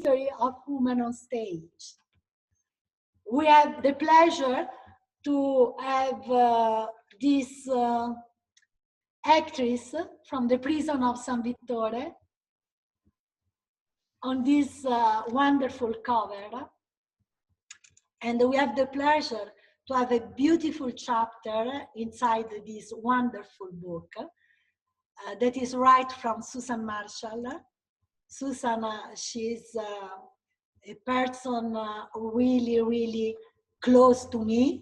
history of women on stage. We have the pleasure to have this actress from the prison of San Vittore on this wonderful cover. And we have the pleasure to have a beautiful chapter inside this wonderful book that is right from Susan Marshall. Susan, she's a person really, really close to me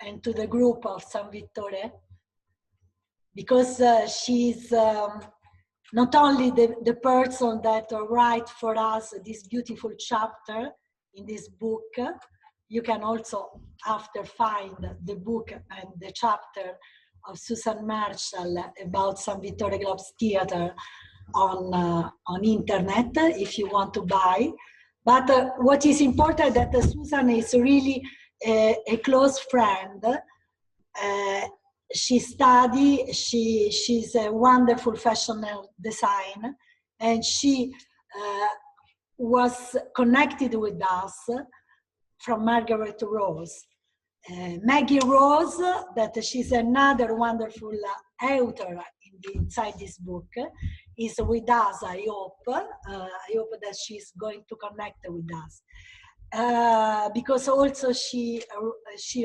and to the group of San Vittore, because she's not only the person that writes for us this beautiful chapter in this book. You can also after find the book and the chapter of Susan Marshall about San Vittore Globes Theatre on internet if you want to buy. But what is important that Susan is really a close friend. She studied, she's a wonderful fashion design, and she was connected with us from Margaret Rose. Maggie Rose, that she's another wonderful author inside this book, is with us, I hope. I hope that she's going to connect with us. Because also she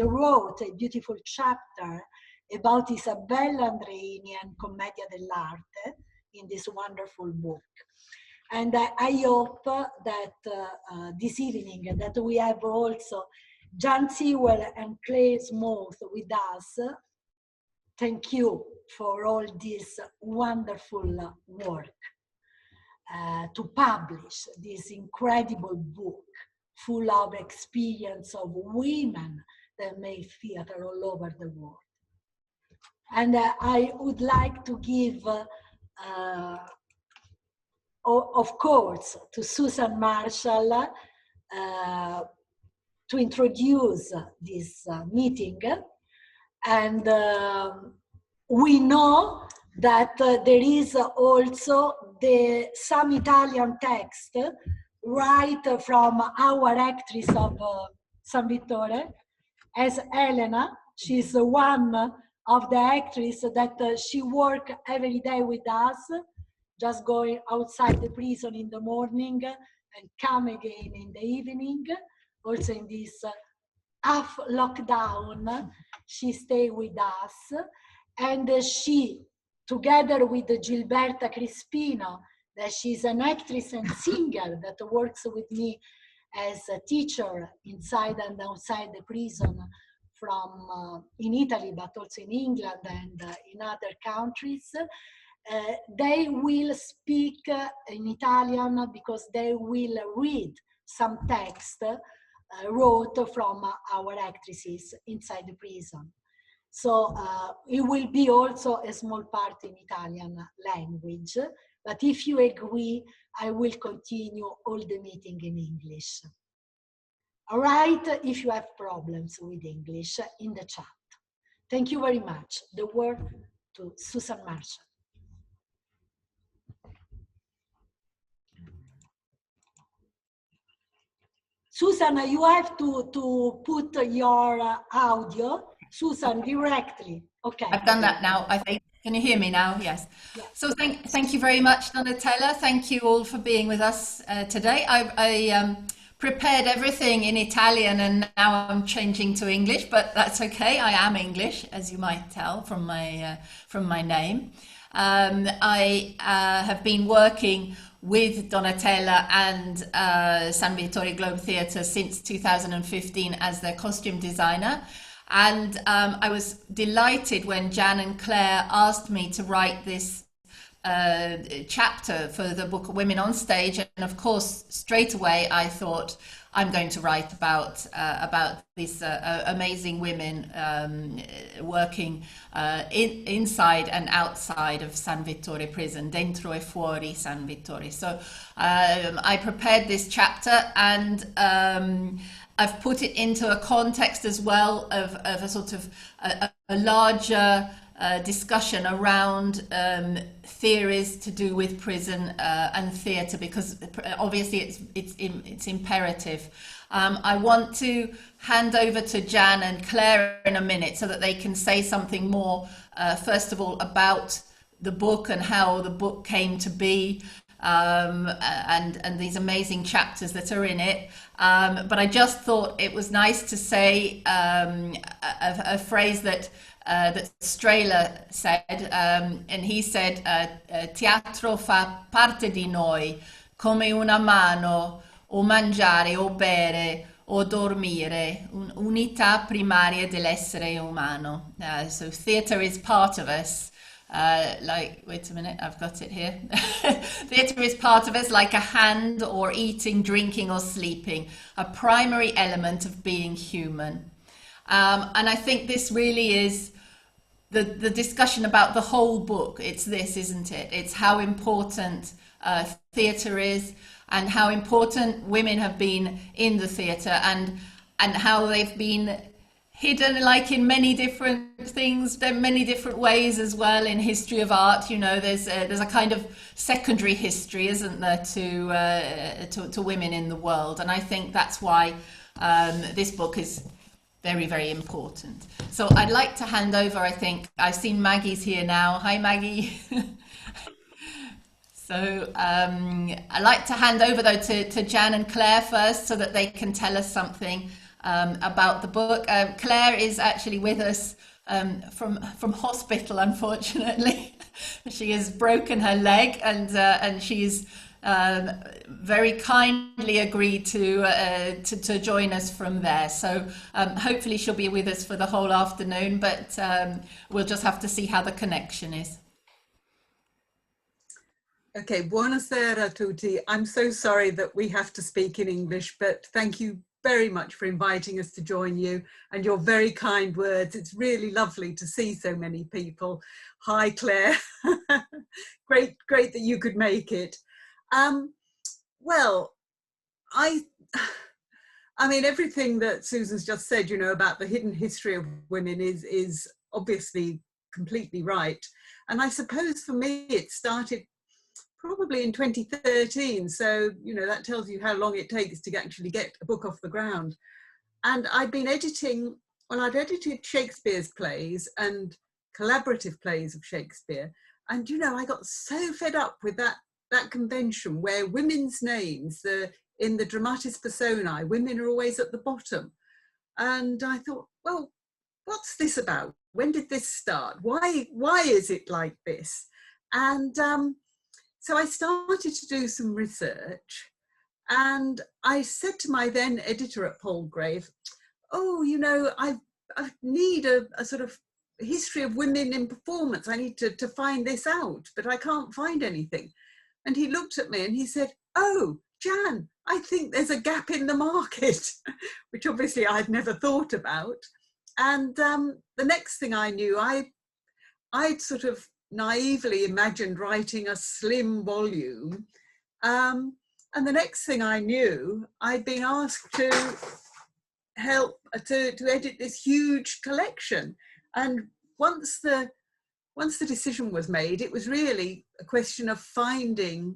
wrote a beautiful chapter about Isabella Andreini and Commedia dell'arte in this wonderful book. And I hope that this evening that we have also Jan Sewell and Claire Smooth with us. Thank you for all this wonderful work to publish this incredible book full of experience of women that made theater all over the world. And I would like to give, of course, to Susan Marshall to introduce this meeting. And we know that there is also some Italian text right from our actress of San Vittore, as Elena. She's one of the actresses that she works every day with us, just going outside the prison in the morning and come again in the evening. Also in this half lockdown, she stayed with us, and she, together with Gilberta Crispino, that she's an actress and singer that works with me as a teacher inside and outside the prison from in Italy, but also in England and in other countries. They will speak in Italian because they will read some text wrote from our actresses inside the prison. So it will be also a small part in Italian language, but if you agree, I will continue all the meeting in English. All right, if you have problems with English, in the chat. Thank you very much. The word to Susan Marshall. Susan, you have to put your audio, Susan, directly. Okay. I've done that now, I think. Can you hear me now? Yes. Yes. So thank you very much, Donatella. Thank you all for being with us today. I prepared everything in Italian and now I'm changing to English, but that's okay. I am English, as you might tell from my name. I have been working with Donatella and San Vittore Globe Theatre since 2015 as their costume designer. And I was delighted when Jan and Claire asked me to write this chapter for the book Women on Stage. And of course, straight away, I thought, I'm going to write about these amazing women working inside and outside of San Vittore prison, dentro e fuori San Vittore. So I prepared this chapter and I've put it into a context as well of a sort of a larger discussion around theories to do with prison and theatre, because obviously it's imperative. I want to hand over to Jan and Claire in a minute so that they can say something more, first of all, about the book and how the book came to be, and these amazing chapters that are in it. But I just thought it was nice to say a phrase that Strehler said, and he said, teatro fa parte di noi, come una mano, o mangiare, o bere, o dormire, unità primaria dell'essere umano. So theatre is part of us. Wait a minute, I've got it here. Theatre is part of us like a hand, or eating, drinking, or sleeping, a primary element of being human. And I think this really is the discussion about the whole book. It's this, isn't it? It's how important theatre is, and how important women have been in the theatre, and how they've been hidden, like in many different things, many different ways as well in history of art. You know, there's a kind of secondary history, isn't there, to women in the world, and I think that's why this book is very, very important. So I'd like to hand over. I think I've seen Maggie's here now. Hi, Maggie. So I'd like to hand over though to Jan and Claire first, so that they can tell us something about the book. Claire is actually with us from hospital, unfortunately. She has broken her leg, and she's very kindly agreed to join us from there. So hopefully she'll be with us for the whole afternoon, but we'll just have to see how the connection is. Okay, buonasera a tutti. I'm so sorry that we have to speak in English, but thank you very much for inviting us to join you, and your very kind words. It's really lovely to see so many people. Hi, Claire. Great that you could make it. Well, I mean, everything that Susan's just said, you know, about the hidden history of women is obviously completely right. And I suppose for me, it started probably in 2013. So, you know, that tells you how long it takes to actually get a book off the ground. And I'd been editing, well, I'd edited Shakespeare's plays and collaborative plays of Shakespeare. And, you know, I got so fed up with that convention where women's names, in the dramatis personae, women are always at the bottom. And I thought, well, what's this about? When did this start? Why is it like this? And so I started to do some research, and I said to my then editor at Palgrave, oh, you know, I need a sort of history of women in performance. I need to find this out, but I can't find anything. And he looked at me and he said, oh, Jan, I think there's a gap in the market, which obviously I'd never thought about. And the next thing I knew, I'd sort of naively imagined writing a slim volume. And the next thing I knew, I'd been asked to help to edit this huge collection. And once the decision was made, it was really a question of finding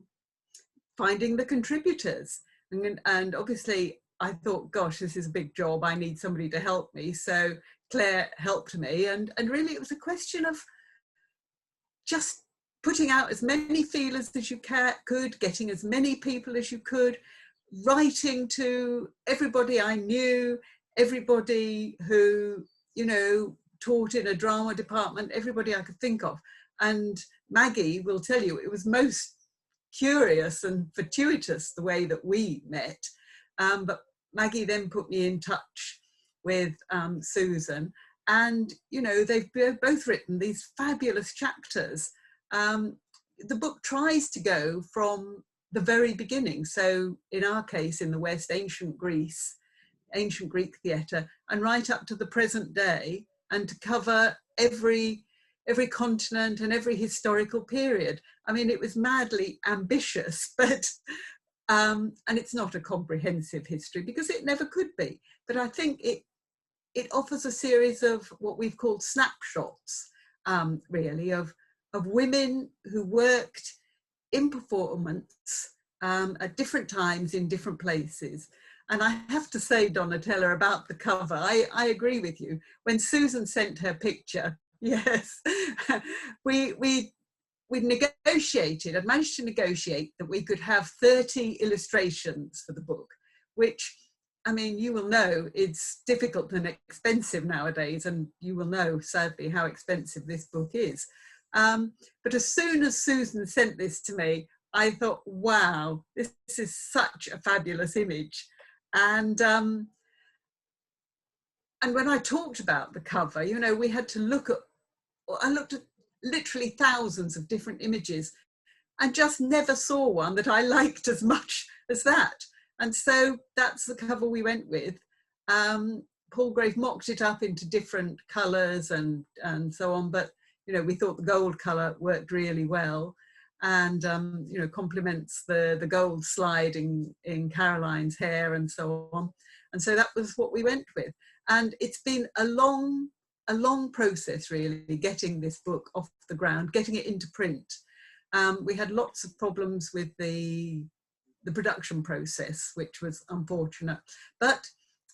the contributors. And obviously I thought, gosh, this is a big job. I need somebody to help me. So Claire helped me. And really it was a question of just putting out as many feelers as you could, getting as many people as you could, writing to everybody I knew, everybody who, you know, taught in a drama department, everybody I could think of. And Maggie will tell you, it was most curious and fortuitous the way that we met. But Maggie then put me in touch with Susan. And, you know, they've both written these fabulous chapters. The book tries to go from the very beginning. So in our case, in the West, ancient Greek theatre, and right up to the present day, and to cover every continent and every historical period. I mean, it was madly ambitious, but, and it's not a comprehensive history because it never could be. But I think it offers a series of what we've called snapshots, really, of women who worked in performance at different times in different places. And I have to say, Donatella, about the cover, I agree with you. When Susan sent her picture, yes, we negotiated, I'd managed to negotiate that we could have 30 illustrations for the book, which, I mean, you will know it's difficult and expensive nowadays, and you will know, sadly, how expensive this book is. But as soon as Susan sent this to me, I thought, wow, this is such a fabulous image. And when I talked about the cover, you know, we had to I looked at literally thousands of different images and just never saw one that I liked as much as that. And so that's the cover we went with. Paul Grave mocked it up into different colours and so on, but you know, we thought the gold colour worked really well, and you know, complements the gold slide in Caroline's hair and so on. And so that was what we went with. And it's been a long process, really, getting this book off the ground, getting it into print. We had lots of problems with the production process, which was unfortunate. But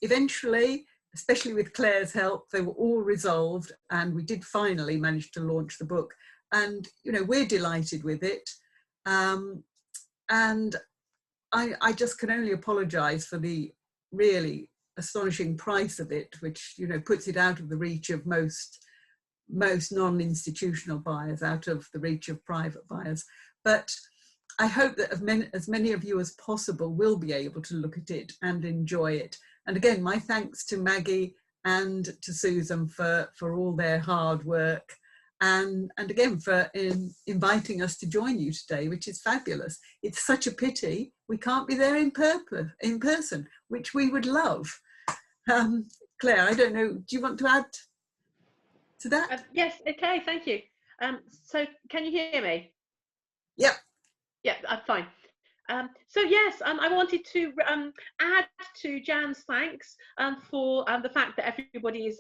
eventually, especially with Claire's help, they were all resolved, and we did finally manage to launch the book. And, you know, we're delighted with it. And I just can only apologise for the really astonishing price of it, which, you know, puts it out of the reach of most non-institutional buyers, out of the reach of private buyers. But I hope that as many of you as possible will be able to look at it and enjoy it. And again, my thanks to Maggie and to Susan for all their hard work, and again for inviting us to join you today, which is fabulous. It's such a pity we can't be there in person, which we would love. Claire, I don't know, do you want to add to that? Yes, okay, thank you. So can you hear me? Yep. Yeah, fine. So yes, I wanted to add to Jan's thanks for the fact that everybody is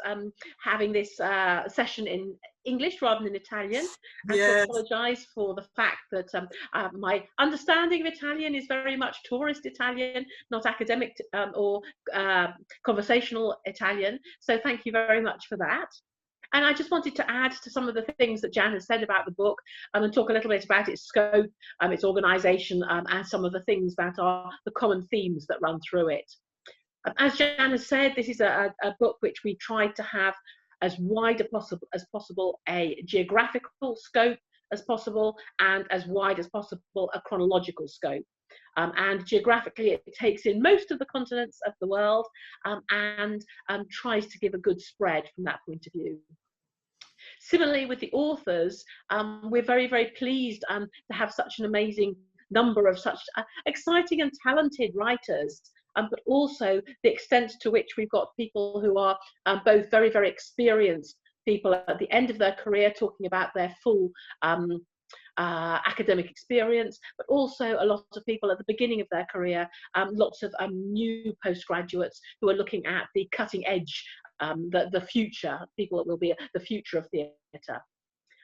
having this session in English rather than Italian, and to apologise for the fact that my understanding of Italian is very much tourist Italian, not academic or conversational Italian. So thank you very much for that. And I just wanted to add to some of the things that Jan has said about the book and talk a little bit about its scope, its organisation, and some of the things that are the common themes that run through it. As Jan has said, this is a book which we tried to have as wide as possible a geographical scope as possible, and as wide as possible a chronological scope. And geographically, it takes in most of the continents of the world and tries to give a good spread from that point of view. Similarly, with the authors, we're very, very pleased to have such an amazing number of such exciting and talented writers, but also the extent to which we've got people who are both very, very experienced people at the end of their career talking about their full academic experience, but also a lot of people at the beginning of their career, lots of new postgraduates who are looking at the cutting edge, the future, people that will be the future of theatre.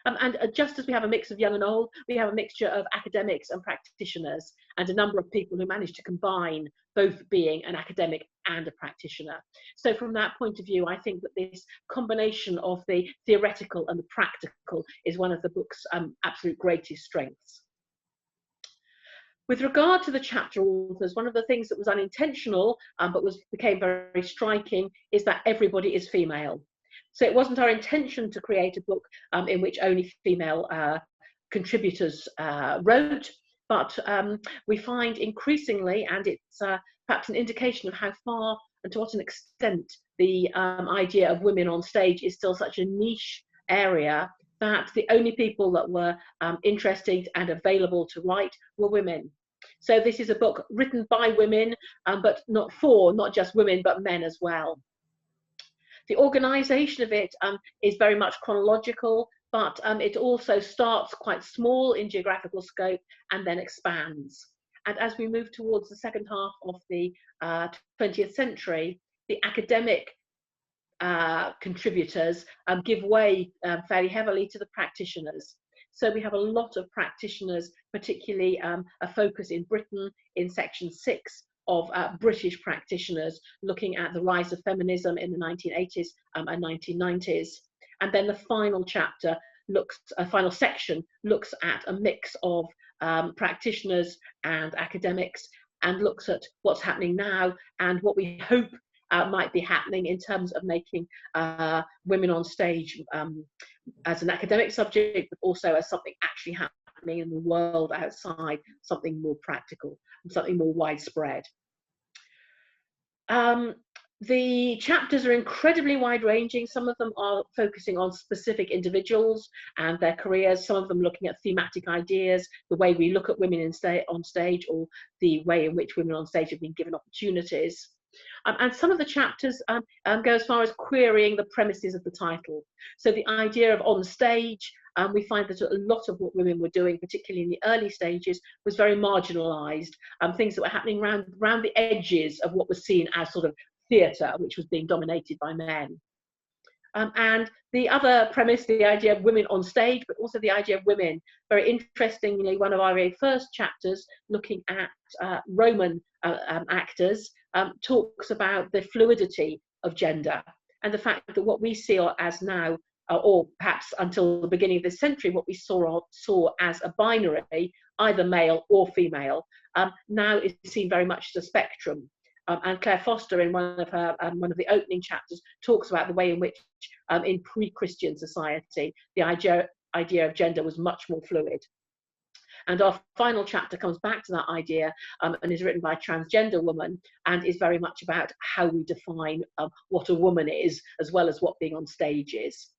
And just as we have a mix of young and old, we have a mixture of academics and practitioners, and a number of people who manage to combine both being an academic and a practitioner. So from that point of view, I think that this combination of the theoretical and the practical is one of the book's absolute greatest strengths. With regard to the chapter authors, one of the things that was unintentional but became very striking is that everybody is female. So it wasn't our intention to create a book in which only female contributors wrote, but we find increasingly, and it's perhaps an indication of how far and to what an extent the idea of women on stage is still such a niche area, that the only people that were interested and available to write were women. So this is a book written by women, but not just women, but men as well. The organisation of it is very much chronological, but it also starts quite small in geographical scope and then expands. And as we move towards the second half of the 20th century, the academic contributors give way fairly heavily to the practitioners. So we have a lot of practitioners, particularly a focus in Britain in section 6 of British practitioners looking at the rise of feminism in the 1980s and 1990s. And then the final chapter final section looks at a mix of practitioners and academics, and looks at what's happening now and what we hope might be happening in terms of making women on stage as an academic subject, but also as something actually happening in the world outside, something more practical and something more widespread. The chapters are incredibly wide-ranging. Some of them are focusing on specific individuals and their careers, some of them looking at thematic ideas, the way we look at women on stage, or the way in which women on stage have been given opportunities. And some of the chapters go as far as querying the premises of the title. So the idea of on stage, we find that a lot of what women were doing, particularly in the early stages, was very marginalised. Things that were happening around the edges of what was seen as sort of theatre, which was being dominated by men. And the other premise, the idea of women on stage, but also the idea of women, very interesting. You know, one of our very first chapters, looking at Roman actors, talks about the fluidity of gender and the fact that what we see as now, or perhaps until the beginning of this century, what we saw as a binary, either male or female, now is seen very much as a spectrum. And Claire Foster, in one of the opening chapters, talks about the way in which, in pre-Christian society, the idea of gender was much more fluid. And our final chapter comes back to that idea and is written by a transgender woman, and is very much about how we define what a woman is, as well as what being on stage is.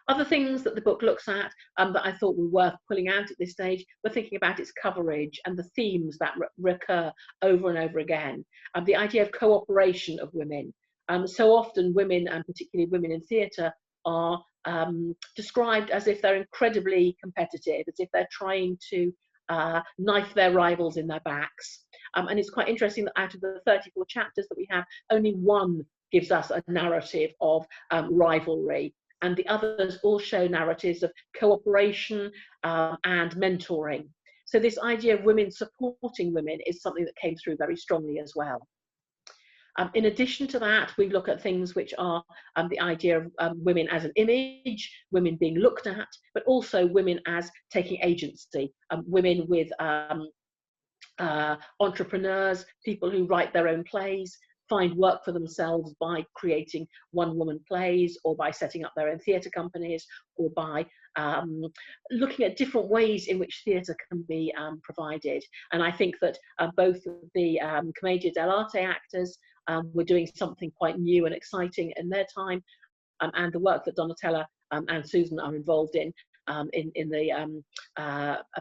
Other things that the book looks at that I thought were worth pulling out at this stage, we're thinking about its coverage and the themes that recur over and over again. The idea of cooperation of women. So often women, and particularly women in theatre, are described as if they're incredibly competitive, as if they're trying to knife their rivals in their backs. And it's quite interesting that out of the 34 chapters that we have, only one gives us a narrative of rivalry. And the others all show narratives of cooperation and mentoring. So this idea of women supporting women is something that came through very strongly as well. In addition to that, we look at things which are the idea of women as an image, women being looked at, but also women as taking agency, women with entrepreneurs, people who write their own plays, find work for themselves by creating one-woman plays, or by setting up their own theatre companies, or by looking at different ways in which theatre can be provided. And I think that both the Commedia dell'arte actors were doing something quite new and exciting in their time, and the work that Donatella and Susan are involved in the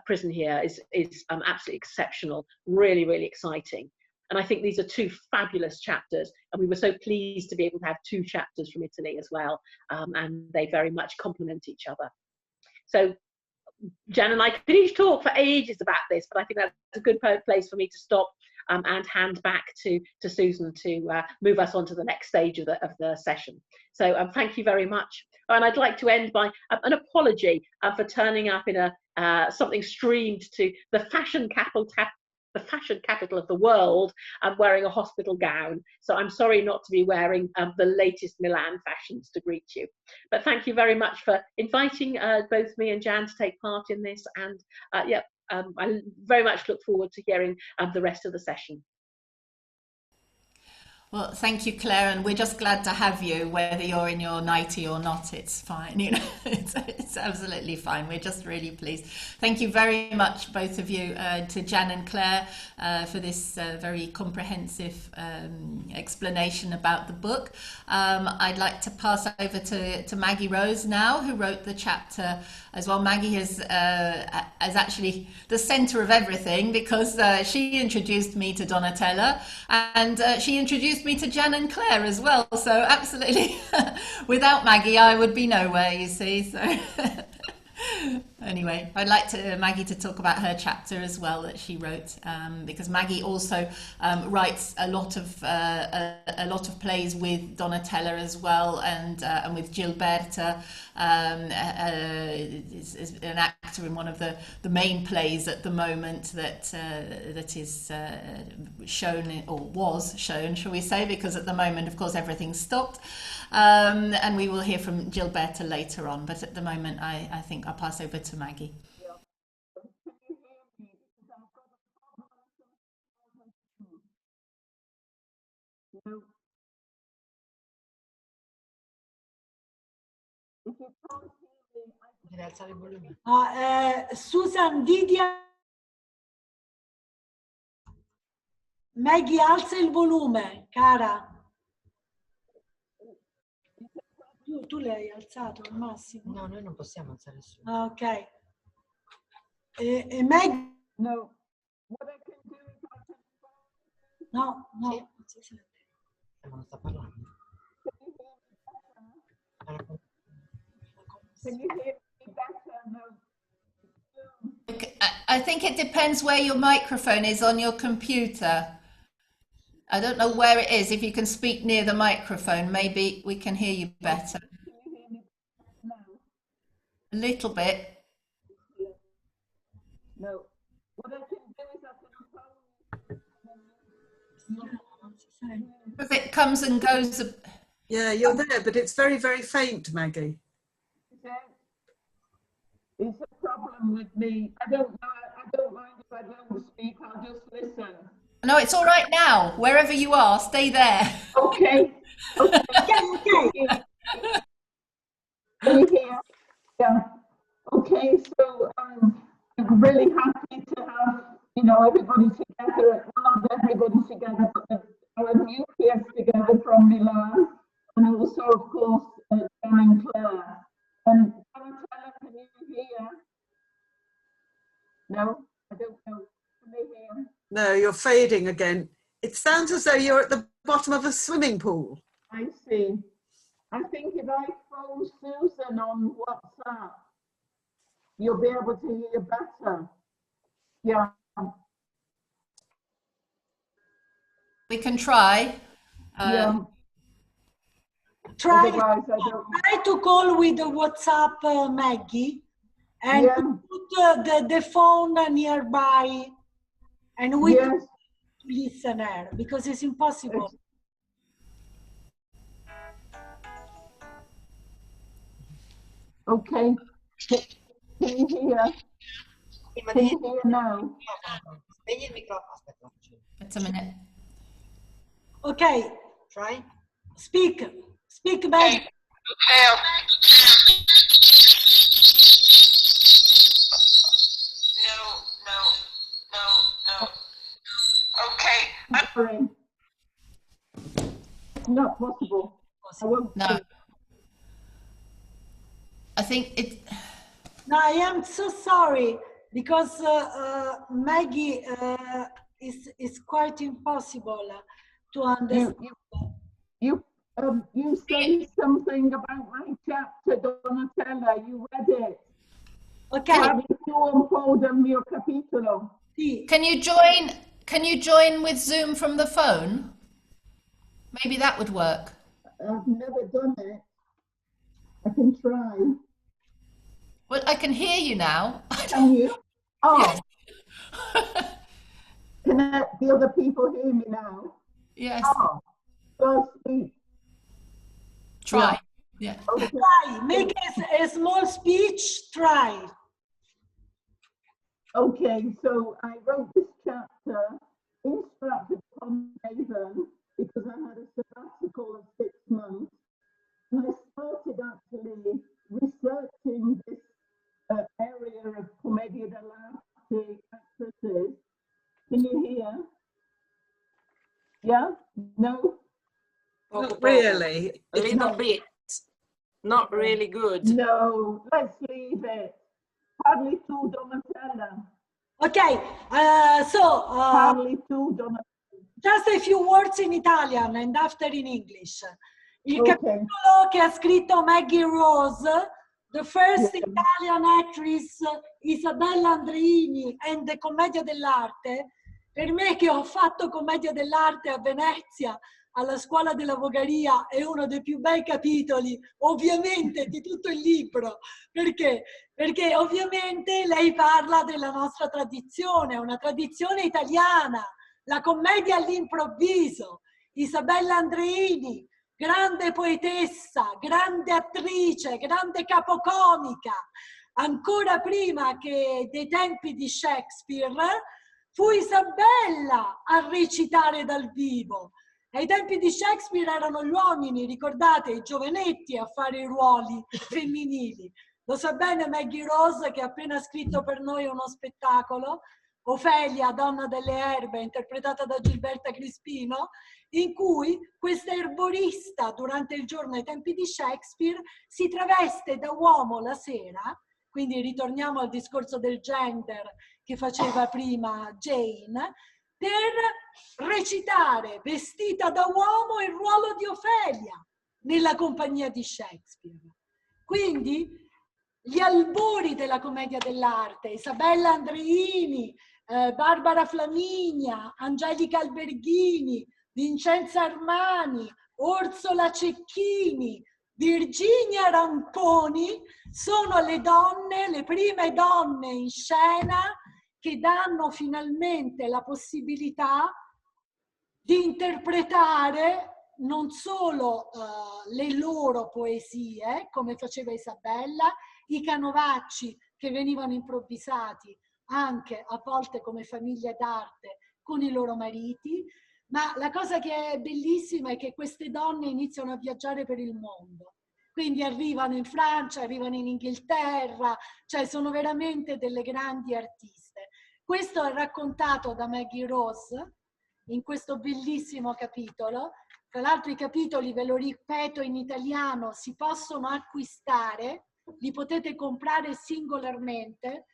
prison here is absolutely exceptional, really, really exciting. And I think these are two fabulous chapters, and we were so pleased to be able to have 2 chapters from Italy as well, and they very much complement each other. So Jan and I could each talk for ages about this, but I think that's a good place for me to stop and hand back to Susan to move us on to the next stage of the session. So thank you very much. And I'd like to end by an apology for turning up in something streamed to the fashion capital of the world, wearing a hospital gown. So I'm sorry not to be wearing the latest Milan fashions to greet you. But thank you very much for inviting both me and Jan to take part in this. And I very much look forward to hearing the rest of the session. Well, thank you, Claire, and we're just glad to have you, whether you're in your nightie or not. It's fine, you know, it's absolutely fine. We're just really pleased. Thank you very much, both of you, to Jan and Claire, for this very comprehensive explanation about the book. I'd like to pass over to Maggie Rose now, who wrote the chapter as well. Maggie is actually the centre of everything, because she introduced me to Donatella, and she introduced me to Jan and Claire as well. So absolutely, without Maggie, I would be nowhere, you see. So Anyway, I'd like Maggie to talk about her chapter as well that she wrote, because Maggie also writes a lot of plays with Donatella as well, and with Gilberta, is an actor in one of the main plays at the moment that is shown, or was shown, shall we say, because at the moment, of course, everything's stopped. And we will hear from Gilberta later on, but at the moment I think I'll pass over to Maggie. Susan, Maggie, alza il volume, cara. Tu l'hai alzato al massimo? No, noi non possiamo alzare nessuno. Ah, ok. E Maggie? No. No. Sì, si sente. Ma non sta parlando. Can you hear me better? No. I think it depends where your microphone is on your computer. I don't know where it is. If you can speak near the microphone, maybe we can hear you better. A little bit. No. What I can do is I can Because it comes and goes. Yeah, you're there, but it's very, very faint, Maggie. It's a problem with me. I don't mind if I don't speak, I'll just listen. No, it's all right now. Wherever you are, stay there. Okay. Okay. Can you hear? Yeah. Okay, so I'm really happy to have, everybody together. Well, not everybody together, but our nucleus together from Milan, and also, of course, John and Claire. Donatella, can you hear? No, I don't know. Can they hear? No, you're fading again. It sounds as though you're at the bottom of a swimming pool. I see. I think if I phone Susan on WhatsApp, you'll be able to hear better. Yeah. We can try. Try to call with the WhatsApp, Maggie, and put the phone nearby, and we listen her, because it's impossible. Okay. Can you hear? Can you hear now? Spegni il microfono. Aspetta. It's a minute. Okay. Try. Speak, Maggie. No. Okay. Sorry. It's not possible. I won't. No. I think it. No, I am so sorry, because Maggie is quite impossible to understand. You say something about my chapter, Donatella. You read it. Okay. Un po' del mio capitolo. Sì. Can you join with Zoom from the phone? Maybe that would work. I've never done it. I can try. Well, I can hear you now. Can you? Oh. Yes. Can the other people hear me now? Yes. Oh. So speak. Try. Yeah. Okay. Try. Make a small speech. Try. Okay, so I wrote this chapter in Stratford-upon-Avon because I had a sabbatical of 6 months. And I started actually researching this area of commedia dell'arte actresses. Can you hear? Yeah? No? Not really. A little bit. Not really good. No, let's leave it. Parli tu, Donatella. Okay, Parli tu, Donatella. just a few words in Italian and after in English. Il capitolo che ha scritto Maggie Rose the first Italian actress, Isabella Andreini, and the Commedia dell'arte, per me che ho fatto Commedia dell'arte a Venezia, alla scuola della Vogaria, è uno dei più bei capitoli, ovviamente, di tutto il libro. Perché? Perché ovviamente lei parla della nostra tradizione, una tradizione italiana, la commedia all'improvviso. Isabella Andreini, grande poetessa, grande attrice, grande capocomica, ancora prima che dei tempi di Shakespeare, fu Isabella a recitare dal vivo. Ai tempi di Shakespeare erano gli uomini, ricordate, i giovanetti a fare i ruoli femminili. Lo sa bene Maggie Rose, che ha appena scritto per noi uno spettacolo, Ofelia, donna delle erbe, interpretata da Gilberta Crispino, in cui questa erborista durante il giorno ai tempi di Shakespeare si traveste da uomo la sera, quindi ritorniamo al discorso del gender che faceva prima Jane, per recitare vestita da uomo il ruolo di Ofelia nella compagnia di Shakespeare. Quindi gli albori della commedia dell'arte, Isabella Andreini, Barbara Flaminia, Angelica Alberghini, Vincenza Armani, Orsola Cecchini, Virginia Ramponi sono le donne, le prime donne in scena che danno finalmente la possibilità di interpretare non solo le loro poesie, come faceva Isabella, i canovacci che venivano improvvisati anche a volte come famiglie d'arte con i loro mariti, ma la cosa che è bellissima è che queste donne iniziano a viaggiare per il mondo. Quindi arrivano in Francia, arrivano in Inghilterra, cioè sono veramente delle grandi artiste. Questo è raccontato da Maggie Rose in questo bellissimo capitolo. Tra l'altro i capitoli, ve lo ripeto in italiano, si possono acquistare, li potete comprare singolarmente,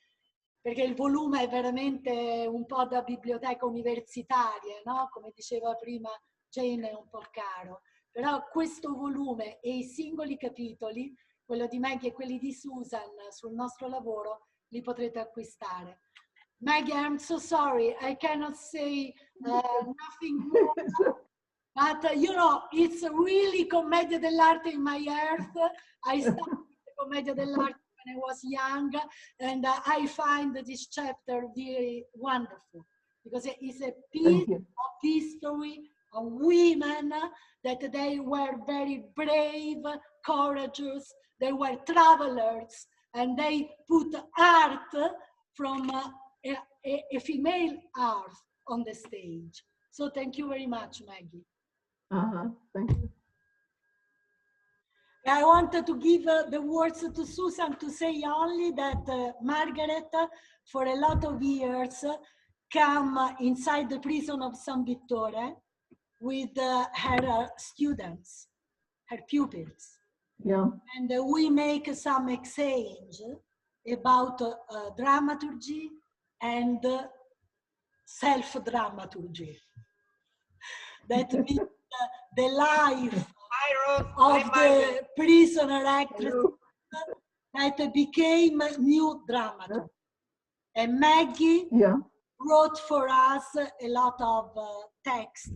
perché il volume è veramente un po' da biblioteca universitaria, no? Come diceva prima Jane, è un po' caro. Però questo volume e i singoli capitoli, quello di Maggie e quelli di Susan sul nostro lavoro, li potrete acquistare. Maggie, I'm so sorry, I cannot say nothing more, but you know, it's really Commedia dell'arte in my heart. I started Commedia dell'arte when I was young, and I find this chapter very wonderful, because it's a piece of history of women, that they were very brave, courageous, they were travelers, and they put art from a female art on the stage. So thank you very much, Maggie. Thank you. I wanted to give the words to Susan to say only that Margaret, for a lot of years, come inside the prison of San Vittore with her students, her pupils. Yeah. And we make some exchange about dramaturgy and self-dramaturgy. That means the life of the prisoner actress that became new dramaturg. And Maggie wrote for us a lot of text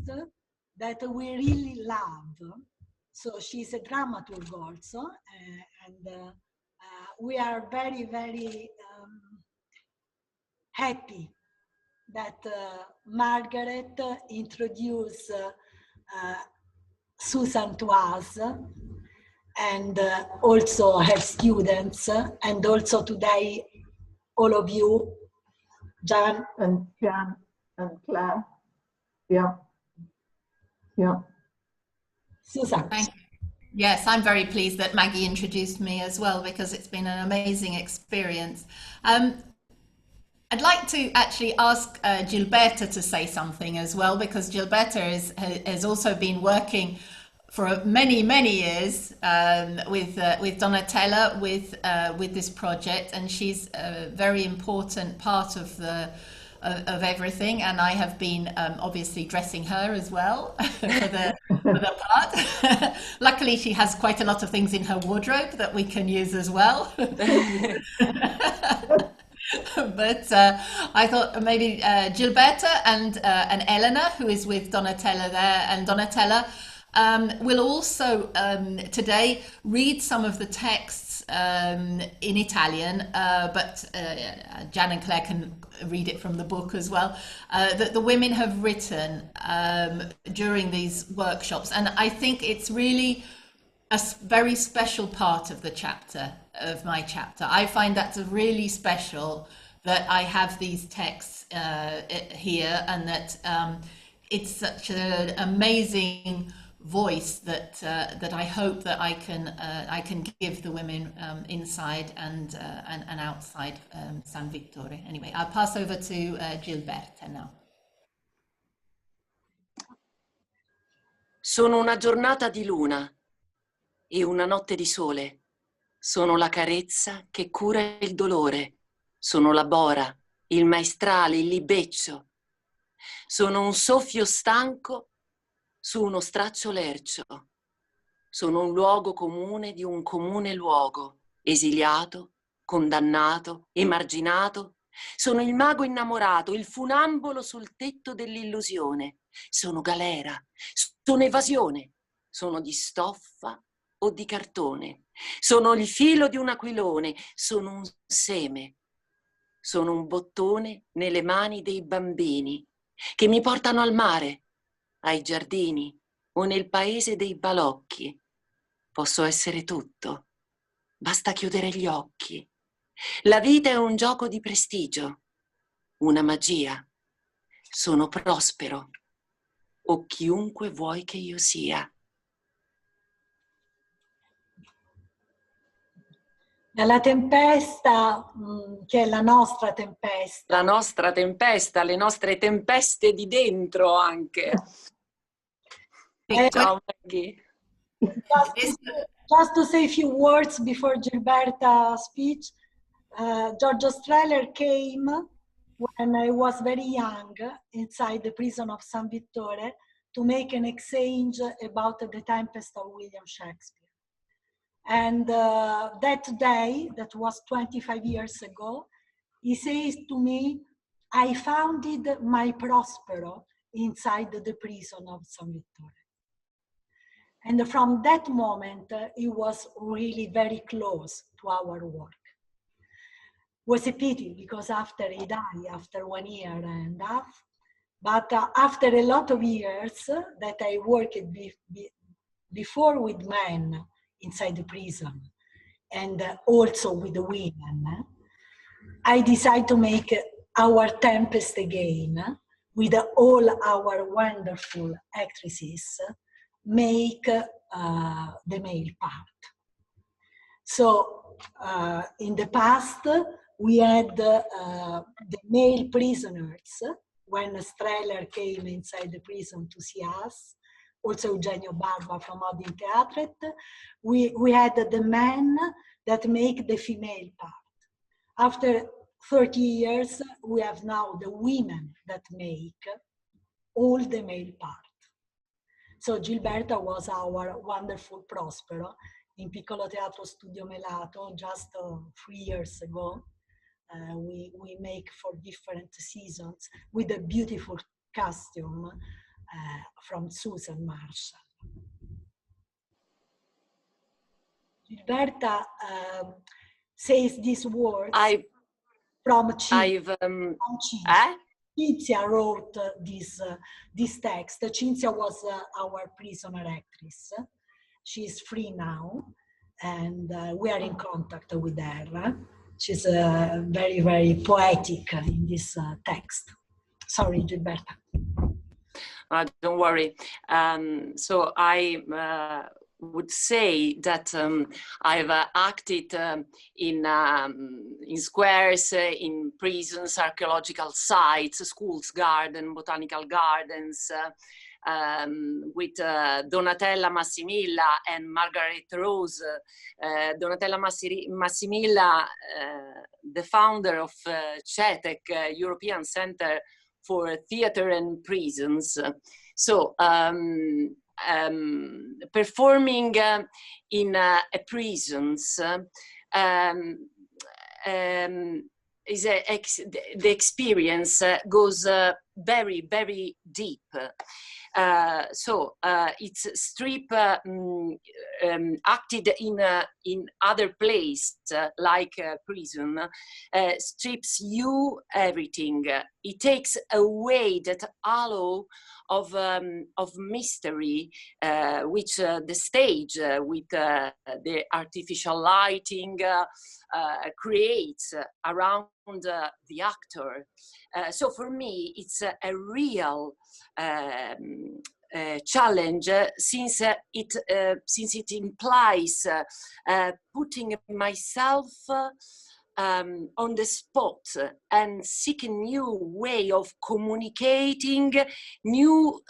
that we really love. So she's a dramaturg also, and we are very, very happy that Margaret introduced Susan to us, and also her students, and also today all of you, Jan and Claire. Yeah. Susan. Thank you. Yes, I'm very pleased that Maggie introduced me as well, because it's been an amazing experience. I'd like to actually ask Gilberta to say something as well, because Gilberta has also been working for many, many years with Donatella with this project, and she's a very important part of everything. And I have been obviously dressing her as well for the part. Luckily, she has quite a lot of things in her wardrobe that we can use as well. But I thought maybe Gilberta and Elena, who is with Donatella there, and Donatella will also today read some of the texts in Italian, but Jan and Claire can read it from the book as well, that the women have written during these workshops. And I think it's really a very special part of the chapter, of my chapter. I find that's really special that I have these texts here, and that it's such an amazing voice that that I hope that I can give the women inside and outside San Vittore. Anyway, I'll pass over to Gilberta now. Sono una giornata di luna e una notte di sole. Sono la carezza che cura il dolore. Sono la bora, il maestrale, il libeccio. Sono un soffio stanco su uno straccio lercio. Sono un luogo comune di un comune luogo, esiliato, condannato, emarginato. Sono il mago innamorato, il funambolo sul tetto dell'illusione. Sono galera, sono evasione, sono di stoffa o di cartone. Sono il filo di un aquilone, sono un seme. Sono un bottone nelle mani dei bambini che mi portano al mare, ai giardini o nel paese dei balocchi. Posso essere tutto, basta chiudere gli occhi. La vita è un gioco di prestigio, una magia. Sono prospero, o chiunque vuoi che io sia. Dalla tempesta, che è la nostra tempesta. La nostra tempesta, le nostre tempeste di dentro anche. Ciao Maggie. Just to say a few words before Gilberta's speech, Giorgio Strehler came when I was very young inside the prison of San Vittore to make an exchange about the Tempest of William Shakespeare. And that day, that was 25 years ago, he says to me, I founded my Prospero inside the prison of San Vittore. And from that moment, he was really very close to our work. It was a pity because after he died, after 1 year and a half, but after a lot of years that I worked before with men inside the prison and also with the women, I decided to make our Tempest again with all our wonderful actresses make the male part. So in the past, we had the male prisoners when Strehler came inside the prison to see us, also Eugenio Barba from Odin Teatret. We had the men that make the female part. After 30 years, we have now the women that make all the male part. So Gilberta was our wonderful Prospero in Piccolo Teatro Studio Melato just 3 years ago. We make for different seasons with a beautiful costume from Susan Marshall. Gilberta says these words from Cinzia. Cinzia wrote this text. Cinzia was our prisoner actress. She's free now, and we are in contact with her. She's very, very poetic in this text. Sorry, Gilberta. Don't worry. So I would say that I've acted in squares, in prisons, archaeological sites, schools, gardens, botanical gardens, with Donatella Massimilla and Margaret Rose. Donatella Massimilla, the founder of CETEC, European Center for Theatre and Prisons. So performing in a prisons is the experience goes very, very deep. So it's strip acted in other place like prison strips you everything. It takes away that halo of mystery which the stage with the artificial lighting creates around the actor. So for me, it's a real challenge since it implies putting myself on the spot and seek a new way of communicating, new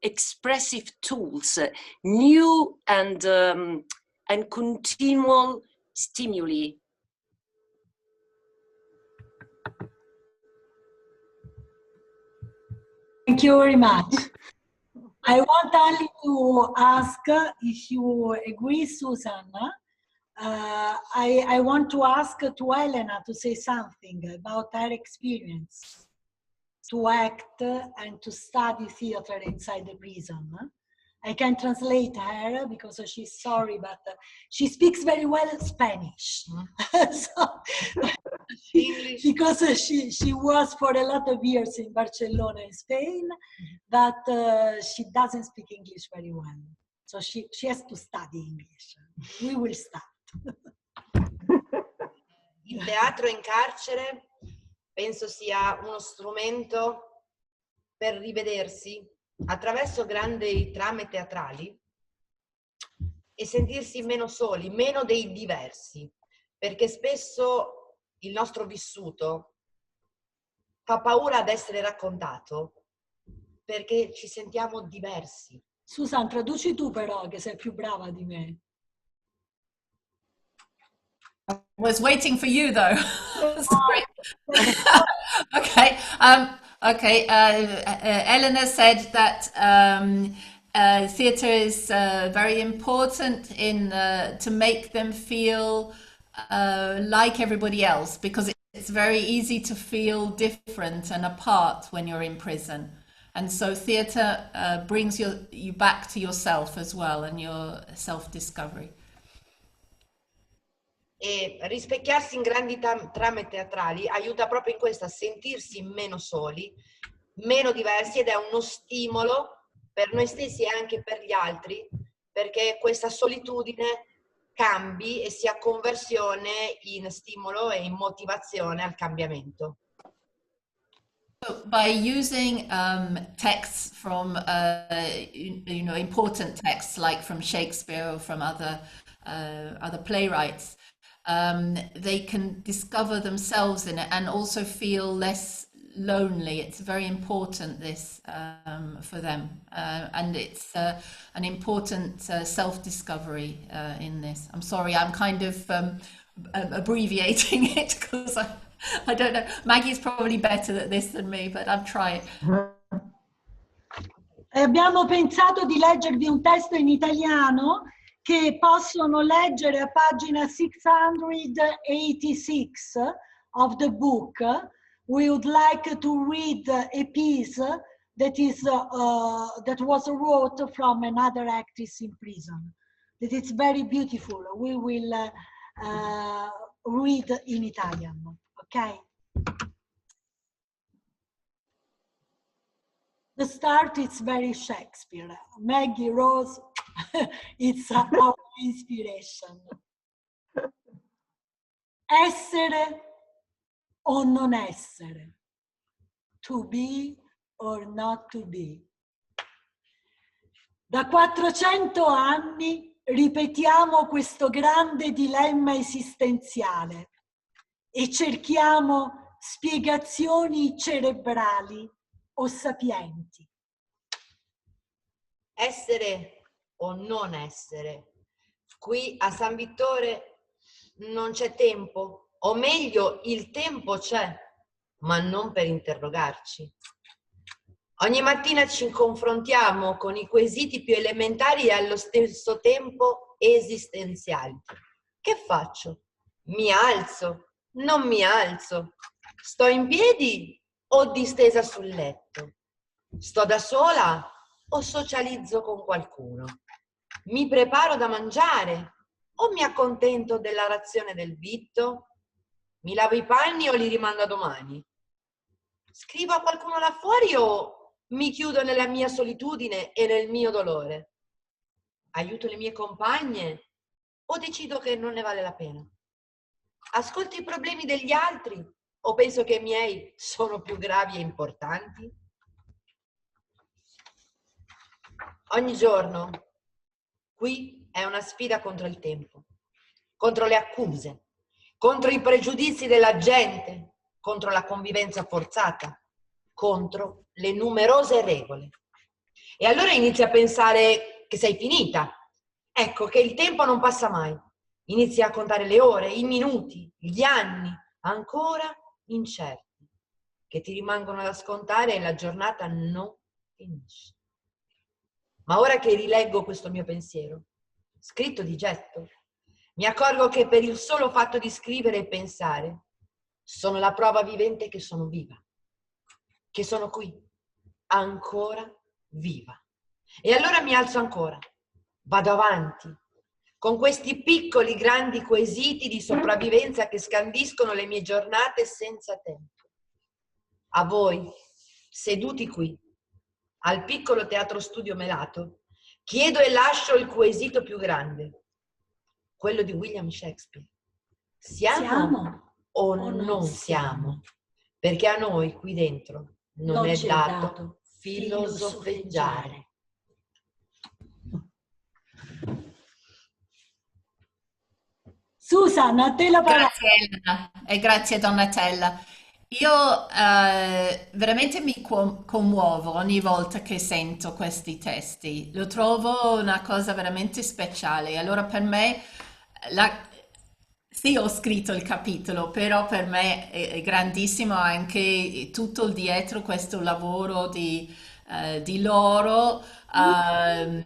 expressive tools, new and continual stimuli. Thank you very much. I want only to ask if you agree, Susanna. I want to ask to Elena to say something about her experience to act and to study theater inside the prison. I can translate her because she's sorry, but she speaks very well Spanish. So, English. because she was for a lot of years in Barcelona in Spain, but she doesn't speak English very well. So she has to study English. We will start. Il teatro in carcere penso sia uno strumento per rivedersi attraverso grandi trame teatrali e sentirsi meno soli, meno dei diversi, perché spesso il nostro vissuto fa paura ad essere raccontato perché ci sentiamo diversi. Susan, traduci tu però, che sei più brava di me. I was waiting for you though. Sorry. Okay. Okay. Eleanor said that theatre is very important in to make them feel like everybody else, because it's very easy to feel different and apart when you're in prison. And so theatre brings you back to yourself as well and your self-discovery. E rispecchiarsi in grandi trame teatrali aiuta proprio in questo, a sentirsi meno soli, meno diversi, ed è uno stimolo per noi stessi e anche per gli altri, perché questa solitudine cambi e sia conversione in stimolo e in motivazione al cambiamento. So by using texts from important texts like from Shakespeare or from other playwrights, they can discover themselves in it and also feel less lonely. It's very important, this, for them, and it's an important self-discovery in this. I'm sorry, I'm kind of abbreviating it because I don't know. Maggie's probably better at this than me, but I'm trying. Abbiamo pensato di leggervi un testo in italiano che possono leggere a pagina 686 of the book. We would like to read a piece that was wrote from another actress in prison. That is very beautiful. We will read in Italian. Okay. The start is very Shakespeare. Maggie Rose, it's our inspiration. Essere o non essere. To be or not to be. Da 400 anni ripetiamo questo grande dilemma esistenziale e cerchiamo spiegazioni cerebrali o sapienti. Essere o non essere. Qui a San Vittore non c'è tempo, o meglio il tempo c'è, ma non per interrogarci. Ogni mattina ci confrontiamo con i quesiti più elementari e allo stesso tempo esistenziali. Che faccio? Mi alzo? Non mi alzo? Sto in piedi o distesa sul letto? Sto da sola o socializzo con qualcuno? Mi preparo da mangiare o mi accontento della razione del vitto? Mi lavo i panni o li rimando a domani? Scrivo a qualcuno là fuori o mi chiudo nella mia solitudine e nel mio dolore? Aiuto le mie compagne o decido che non ne vale la pena? Ascolto i problemi degli altri o penso che i miei sono più gravi e importanti? Ogni giorno qui è una sfida contro il tempo, contro le accuse, contro i pregiudizi della gente, contro la convivenza forzata, contro le numerose regole. E allora inizi a pensare che sei finita. Ecco che il tempo non passa mai. Inizi a contare le ore, i minuti, gli anni, ancora incerti, che ti rimangono da scontare e la giornata non finisce. Ma ora che rileggo questo mio pensiero, scritto di getto, mi accorgo che per il solo fatto di scrivere e pensare, sono la prova vivente che sono viva, che sono qui, ancora viva. E allora mi alzo ancora, vado avanti, con questi piccoli grandi quesiti di sopravvivenza che scandiscono le mie giornate senza tempo. A voi, seduti qui, al piccolo teatro studio Melato, chiedo e lascio il quesito più grande, quello di William Shakespeare. Siamo o non siamo? Perché a noi qui dentro non è dato filosofeggiare. Susan, a te la parola. Grazie Elena e grazie Donatella. Io veramente mi commuovo ogni volta che sento questi testi, lo trovo una cosa veramente speciale. Allora per me, sì, ho scritto il capitolo, però per me è grandissimo anche tutto il dietro questo lavoro di loro. In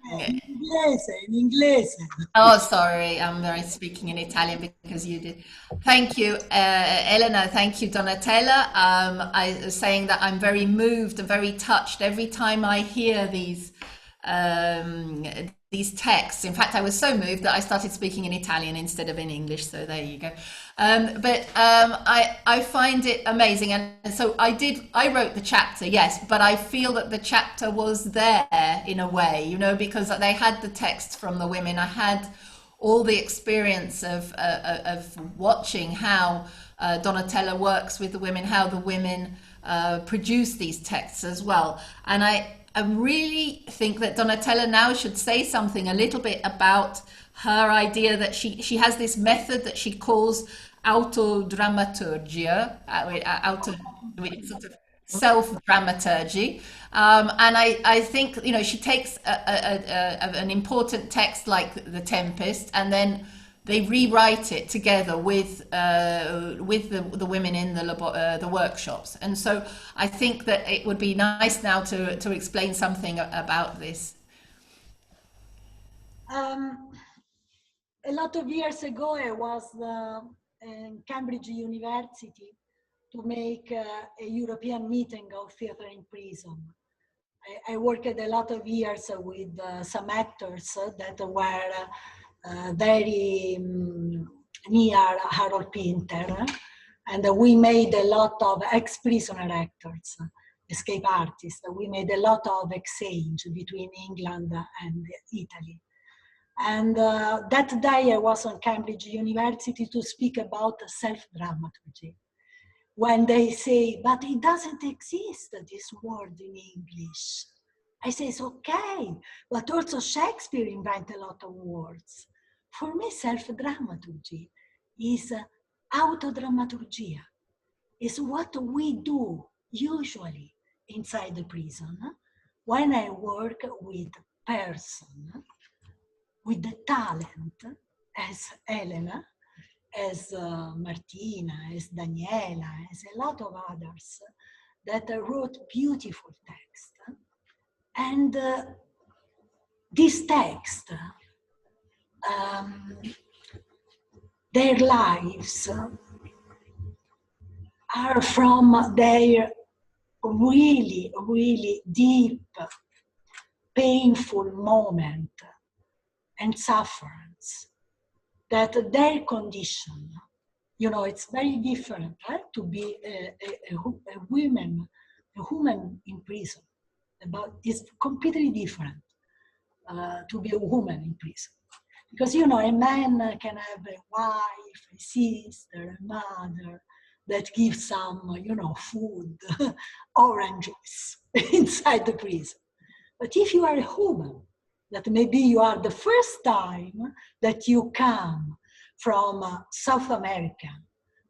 inglese. Oh, sorry, I'm very speaking in Italian because you did. Thank you, Elena. Thank you, Donatella. I was saying that I'm very moved and very touched every time I hear these texts. In fact, I was so moved that I started speaking in Italian instead of in English. So there you go. I find it amazing, and so I wrote the chapter, yes, but I feel that the chapter was there in a way, you know, because they had the text from the women. I had all the experience of watching how Donatella works with the women, how the women produce these texts as well, and I really think that Donatella now should say something a little bit about her idea that she has this method that she calls autodramaturgia, sort of self-dramaturgy. And I think, you know, she takes an important text like The Tempest, and then they rewrite it together with the women in the workshops. And so I think that it would be nice now to explain something about this. A lot of years ago, I was in Cambridge University to make a European meeting of theatre in prison. I worked a lot of years with some actors that were very near Harold Pinter, and we made a lot of ex-prisoner actors, escape artists. We made a lot of exchange between England and Italy. And that day I was on Cambridge University to speak about self-dramaturgy. When they say, but it doesn't exist, this word in English. I say, it's okay, but also Shakespeare invented a lot of words. For me, self-dramaturgy is autodramaturgia. It's what we do usually inside the prison when I work with person, with the talent, as Elena, as Martina, as Daniela, as a lot of others that wrote beautiful text. And this text, their lives are from their really, really deep, painful moment and sufferance, that their condition, you know, it's very different to be a woman in prison. It's completely different to be a woman in prison. Because, you know, a man can have a wife, a sister, a mother that gives some, you know, food, oranges inside the prison. But if you are a woman, that maybe you are the first time that you come from South America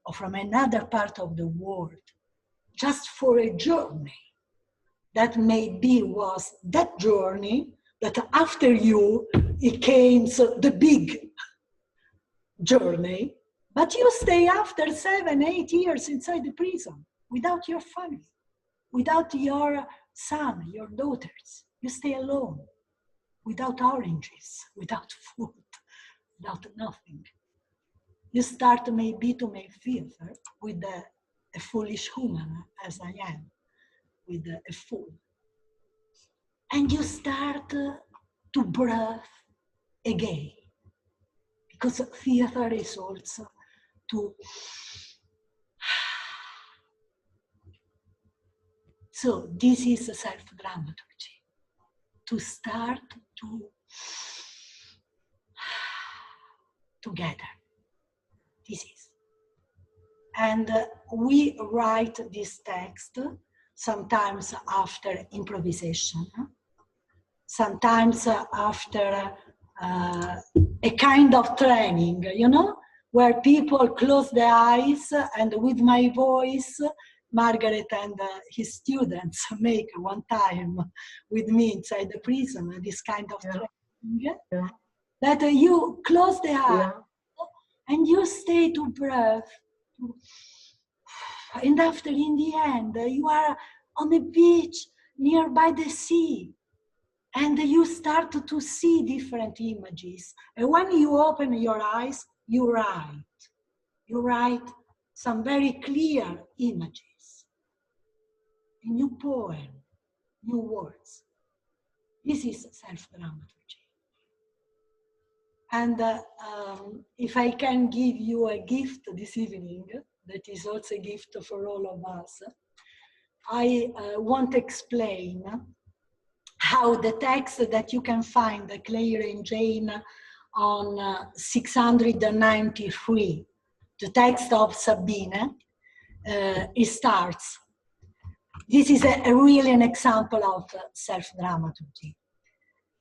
or from another part of the world, just for a journey, that maybe was that journey that after you, it came the big journey, but you stay after 7, 8 years inside the prison without your family, without your son, your daughters. You stay alone, without oranges, without food, without nothing. You start maybe to make theater with a foolish woman, as I am, with a fool. And you start to breathe again. Because theater is also to... So this is a self-dramaturgy. To start to together. This is. And we write this text sometimes after improvisation, sometimes after a kind of training, you know, where people close their eyes and with my voice, Margaret and his students make one time with me inside the prison, this kind of training, that you close the eyes and you stay to breathe. And after, in the end, you are on a beach nearby the sea. And you start to see different images. And when you open your eyes, you write. You write some very clear images. A new poem, new words. This is self-dramaturgy. And if I can give you a gift this evening, that is also a gift for all of us, I want to explain how the text that you can find, Claire and Jane, on 693, the text of Sabine, it starts. This is really an example of self-dramaturgy.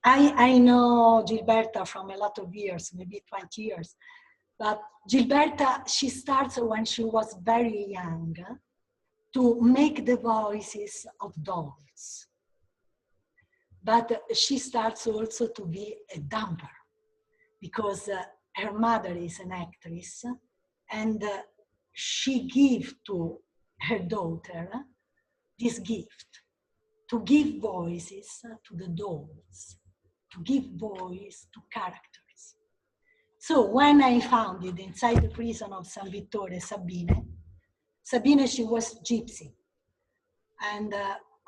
I know Gilberta from a lot of years, maybe 20 years, but Gilberta, she starts when she was very young to make the voices of dolls. But she starts also to be a dumper because her mother is an actress and she gives to her daughter this gift to give voices to the dolls, to give voice to characters. So when I found it inside the prison of San Vittore, Sabine, she was gypsy. And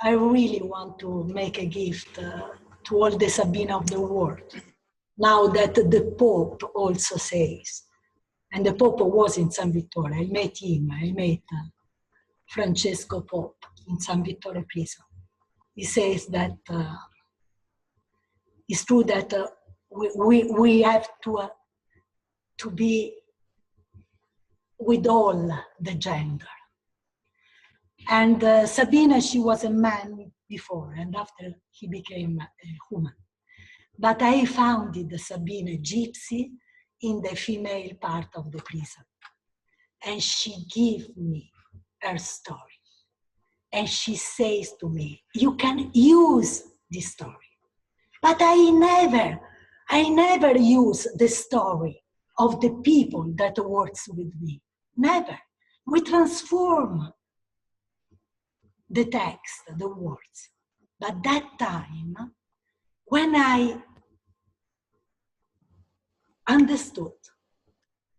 I really want to make a gift to all the Sabine of the world. Now that the Pope also says, and the Pope was in San Vittore, I met him, I met Francesco Pope in San Vittore prison. He says that it's true that we have to be with all the gender. And Sabine, she was a man before, and after he became a woman. But I founded Sabine gypsy in the female part of the prison. And she gave me her story. And she says to me, you can use this story. But I never use the story of the people that works with me. Never. We transform the text, the words. But that time, when I understood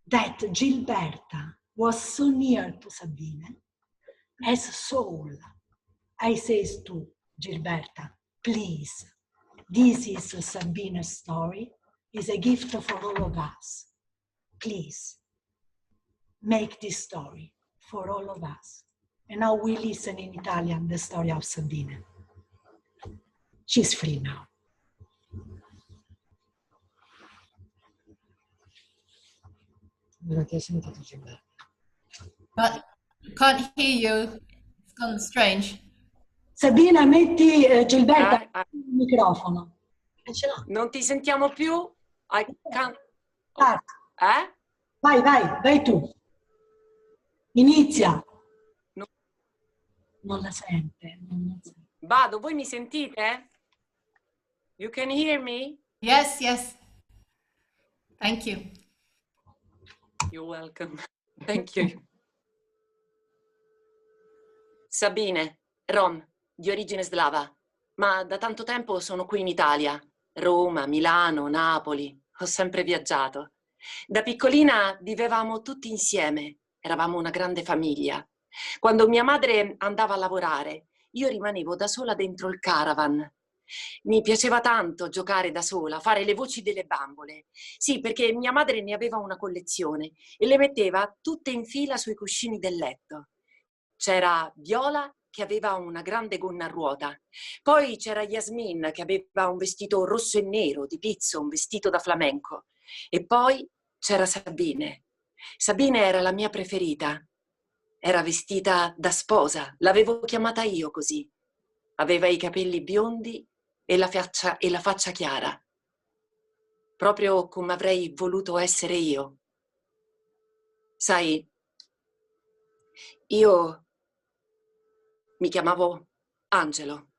that Gilberta was so near to Sabine, as soul, I says to Gilberta, please, this is Sabine's story, is a gift for all of us. Please, make this story for all of us. And now we listen in Italian the story of Sabine. She's free now. But can't hear you. It's gone strange. Sabina, metti Gilberta il microfono. Non ti sentiamo più? I can't... Vai tu. Inizia. No. Non la sente. Vado, voi mi sentite? You can hear me? Yes, yes. Thank you. You're welcome. Thank you. Sabine, rom, di origine slava, ma da tanto tempo sono qui in Italia. Roma, Milano, Napoli. Ho sempre viaggiato. Da piccolina vivevamo tutti insieme. Eravamo una grande famiglia. Quando mia madre andava a lavorare, io rimanevo da sola dentro il caravan. Mi piaceva tanto giocare da sola, fare le voci delle bambole. Sì, perché mia madre ne aveva una collezione e le metteva tutte in fila sui cuscini del letto. C'era Viola che aveva una grande gonna a ruota. Poi c'era Yasmin che aveva un vestito rosso e nero di pizzo, un vestito da flamenco. E poi c'era Sabine. Sabine era la mia preferita. Era vestita da sposa, l'avevo chiamata io così. Aveva i capelli biondi e la faccia chiara. Proprio come avrei voluto essere io. Sai, io mi chiamavo Angelo.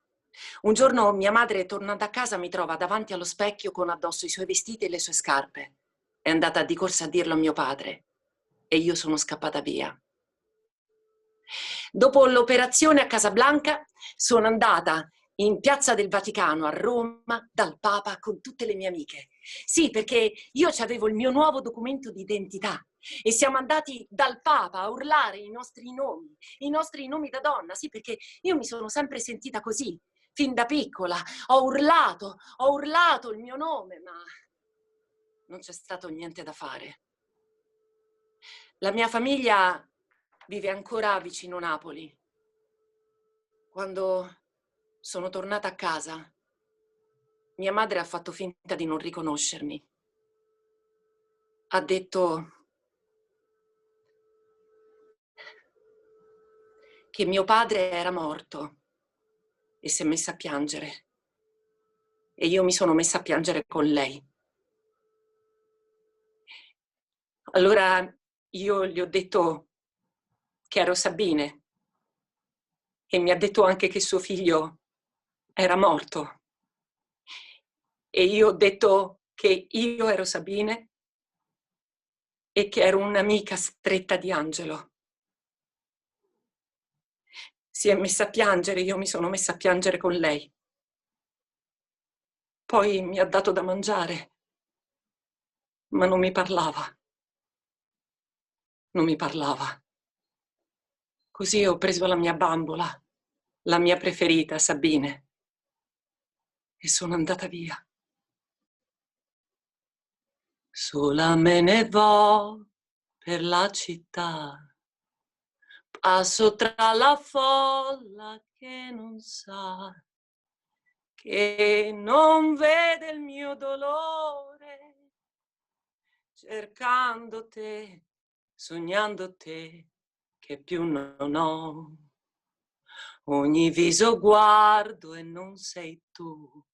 Un giorno mia madre, tornando a casa, mi trova davanti allo specchio con addosso i suoi vestiti e le sue scarpe. È andata di corsa a dirlo a mio padre e io sono scappata via. Dopo l'operazione a Casablanca sono andata in Piazza del Vaticano a Roma dal Papa con tutte le mie amiche. Sì, perché io avevo il mio nuovo documento di identità e siamo andati dal Papa a urlare i nostri nomi da donna. Sì, perché io mi sono sempre sentita così, fin da piccola. Ho urlato il mio nome, ma non c'è stato niente da fare. La mia famiglia vive ancora vicino Napoli. Quando sono tornata a casa, mia madre ha fatto finta di non riconoscermi. Ha detto che mio padre era morto e si è messa a piangere. E io mi sono messa a piangere con lei. Allora io gli ho detto che ero Sabine e mi ha detto anche che suo figlio era morto. E io ho detto che io ero Sabine e che ero un'amica stretta di Angelo. Si è messa a piangere, io mi sono messa a piangere con lei. Poi mi ha dato da mangiare, ma non mi parlava. Non mi parlava. Così ho preso la mia bambola, la mia preferita, Sabine, e sono andata via. Sola me ne vo per la città. Passo tra la folla che non sa, che non vede il mio dolore, cercando te, sognando te, che più non ho. Ogni viso guardo e non sei tu,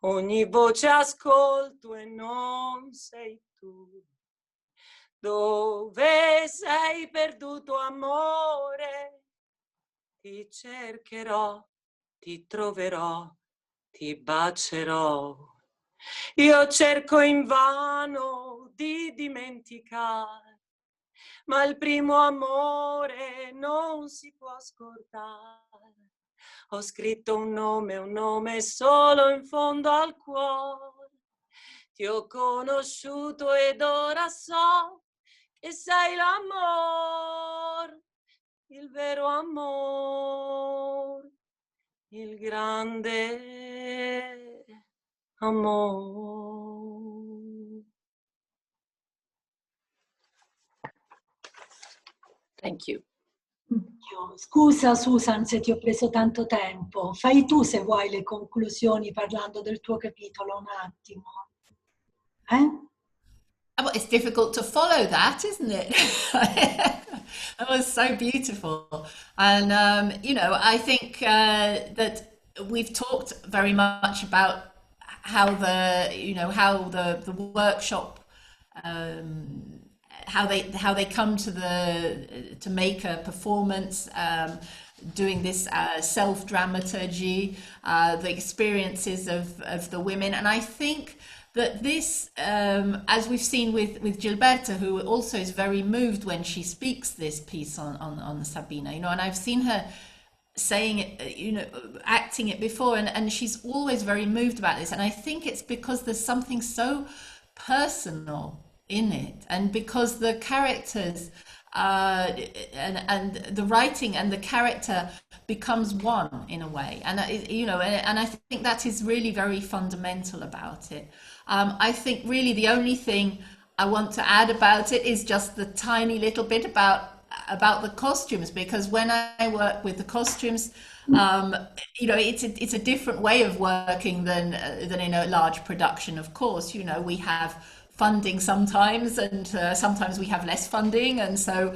ogni voce ascolto e non sei tu. Dove sei perduto, amore? Ti cercherò, ti troverò, ti bacerò. Io cerco invano di dimenticare ma il primo amore non si può scordare. Ho scritto un nome solo in fondo al cuore. Ti ho conosciuto ed ora so che sei l'amore, il vero amore, il grande amore. Thank you. Scusa Susan se ti ho preso tanto tempo, fai tu se vuoi le conclusioni parlando del tuo capitolo un attimo. Well, it's difficult to follow that, isn't it? That was so beautiful. And, you know, I think that we've talked very much about how the workshop, how they come to make a performance, doing this self-dramaturgy, the experiences of the women. And I think that this, as we've seen with Gilberta, who also is very moved when she speaks this piece on Sabina, you know, and I've seen her saying it, you know, acting it before, and she's always very moved about this. And I think it's because there's something so personal in it, and because the characters and the writing and the character becomes one in a way, and you know, and I think that is really very fundamental about it. I think really the only thing I want to add about it is just the tiny little bit about the costumes, because when I work with the costumes, you know, it's a different way of working than in a large production. Of course, you know, we have funding sometimes, and sometimes we have less funding, and so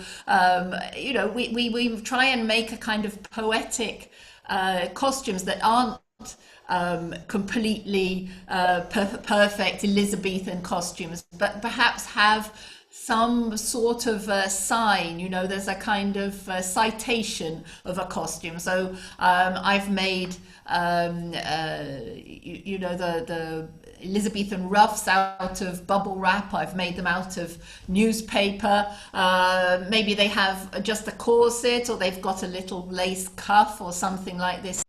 you know, we try and make a kind of poetic costumes that aren't completely perfect Elizabethan costumes, but perhaps have some sort of sign, you know, there's a kind of citation of a costume. So I've made, you know, the Elizabethan ruffs out of bubble wrap. I've made them out of newspaper. Maybe they have just a corset, or they've got a little lace cuff or something like this.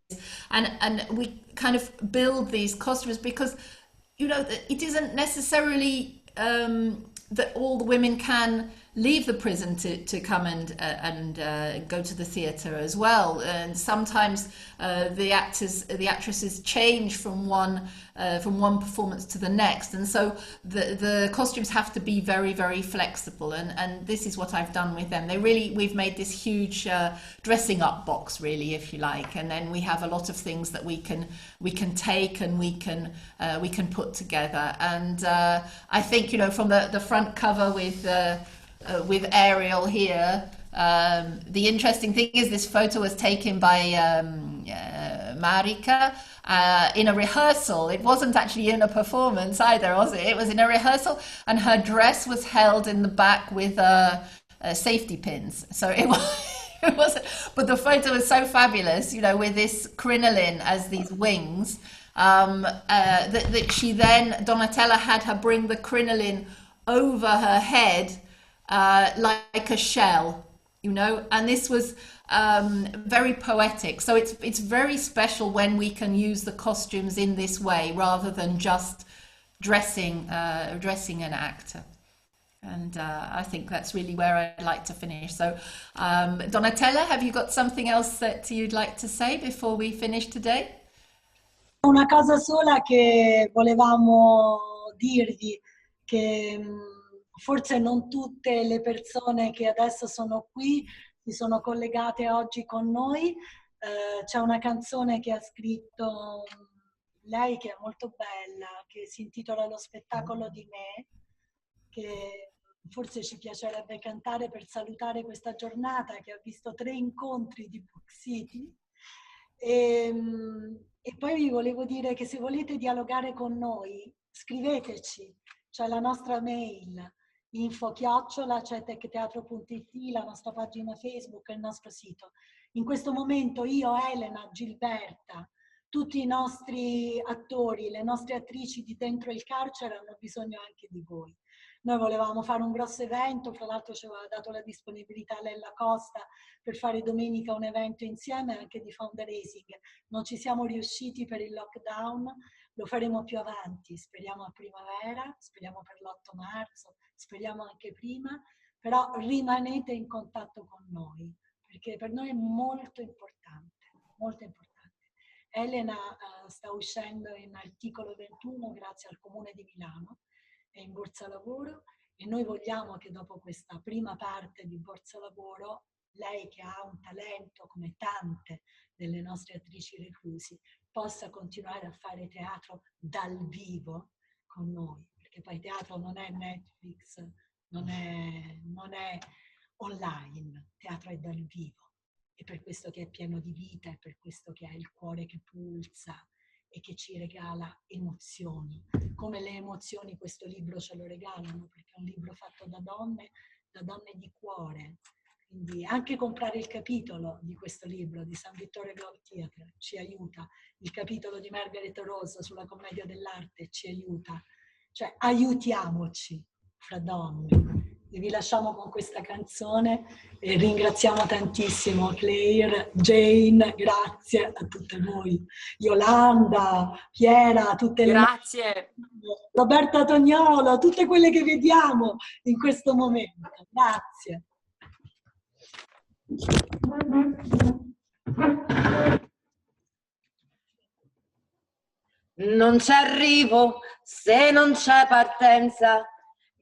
And we kind of build these costumes because, you know, it isn't necessarily that all the women can leave the prison to come and go to the theatre as well. And sometimes the actresses change from one performance to the next, and so the costumes have to be very, very flexible. And this is what I've done with them. We've made this huge dressing up box, really, if you like, and then we have a lot of things that we can take and we can put together. And I think, you know, from the front cover with Ariel here, the interesting thing is this photo was taken by Marika in a rehearsal. It wasn't actually in a performance either, was it? It was in a rehearsal, and her dress was held in the back with safety pins. So it wasn't, but the photo was so fabulous, you know, with this crinoline as these wings, that she then, Donatella had her bring the crinoline over her head like a shell, you know, and this was very poetic. So it's very special when we can use the costumes in this way rather than just dressing an actor. And I think that's really where I'd like to finish. So Donatella, have you got something else that you'd like to say before we finish today? Una cosa sola che volevamo dirvi, che forse non tutte le persone che adesso sono qui si sono collegate oggi con noi. C'è una canzone che ha scritto lei, che è molto bella, che si intitola Lo spettacolo di me, che forse ci piacerebbe cantare per salutare questa giornata che ha visto 3 incontri di Bookcity. E poi vi volevo dire che se volete dialogare con noi, scriveteci. C'è la nostra mail info@cetecteatro.it, la nostra pagina Facebook e il nostro sito. In questo momento io, Elena, Gilberta, tutti i nostri attori, le nostre attrici di dentro il carcere hanno bisogno anche di voi. Noi volevamo fare un grosso evento, fra l'altro ci aveva dato la disponibilità Lella Costa per fare domenica un evento insieme anche di fundraising. Non ci siamo riusciti per il lockdown, lo faremo più avanti, speriamo a primavera, speriamo per l'8 marzo, speriamo anche prima, però rimanete in contatto con noi, perché per noi è molto importante, molto importante. Elena sta uscendo in articolo 21 grazie al Comune di Milano, è in borsa lavoro e noi vogliamo che dopo questa prima parte di borsa lavoro, lei che ha un talento come tante delle nostre attrici reclusi, possa continuare a fare teatro dal vivo con noi, perché poi teatro non è Netflix, non è online, teatro è dal vivo. È per questo che è pieno di vita, è per questo che ha il cuore che pulsa e che ci regala emozioni. Come le emozioni questo libro ce lo regalano, perché è un libro fatto da donne di cuore. Quindi anche comprare il capitolo di questo libro di San Vittore Globe Theatre ci aiuta, il capitolo di Margaret Rose sulla commedia dell'arte ci aiuta. Cioè aiutiamoci fra donne. E vi lasciamo con questa canzone e ringraziamo tantissimo Claire, Jane, grazie a tutte voi, Yolanda, Piera, tutte le Grazie. Roberta Tognolo, tutte quelle che vediamo in questo momento. Grazie. Non ci arrivo se non c'è partenza,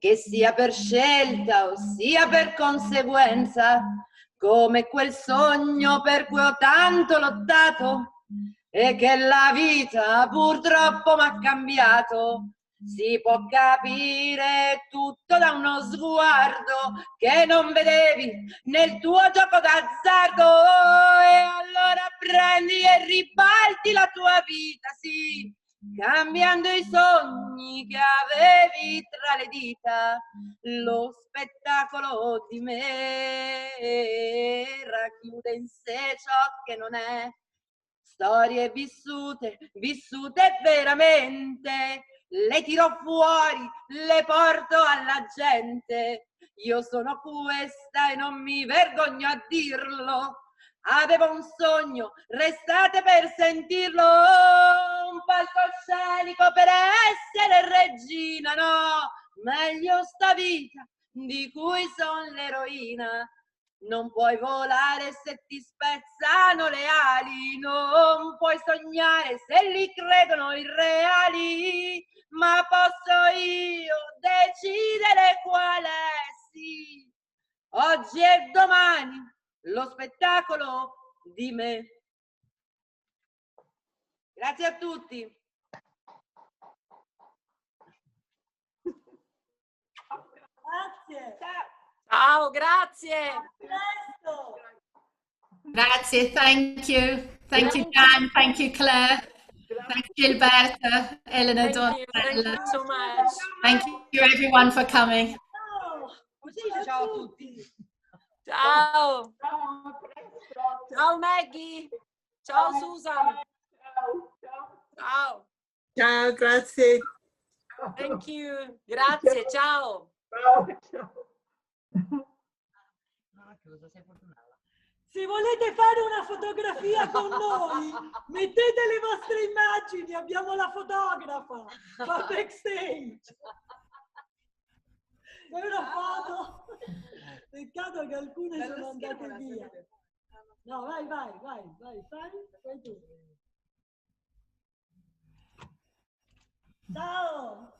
che sia per scelta o sia per conseguenza, come quel sogno per cui ho tanto lottato e che la vita purtroppo m'ha cambiato. Si può capire tutto da uno sguardo che non vedevi nel tuo gioco d'azzardo, e allora prendi e ribalti la tua vita, sì, cambiando i sogni che avevi tra le dita. Lo spettacolo di me racchiude in sé ciò che non è, storie vissute, vissute veramente, le tiro fuori, le porto alla gente. Io sono questa e non mi vergogno a dirlo. Avevo un sogno, restate per sentirlo, un palcoscenico per essere regina, no, meglio sta vita di cui son l'eroina. Non puoi volare se ti spezzano le ali, non puoi sognare se li credono irreali, ma posso io decidere qual è, sì, oggi e domani, lo spettacolo di me. Grazie a tutti. Grazie. Ciao, grazie. Presto. Grazie, thank you. Thank you, Dan. Thank you, Claire. Thank you, Gilberta, Elena, Thank you so much. Thank you, everyone, for coming. Ciao a tutti. Ciao. Ciao, a presto. Ciao Maggie. Ciao Susan. Ciao. Ciao, grazie. Thank you. Grazie, ciao. Ciao. Se volete fare una fotografia con noi, mettete le vostre immagini, abbiamo la fotografa, fa backstage. Fai una foto. Peccato che alcune sono andate via. No, vai, fai tu. Ciao!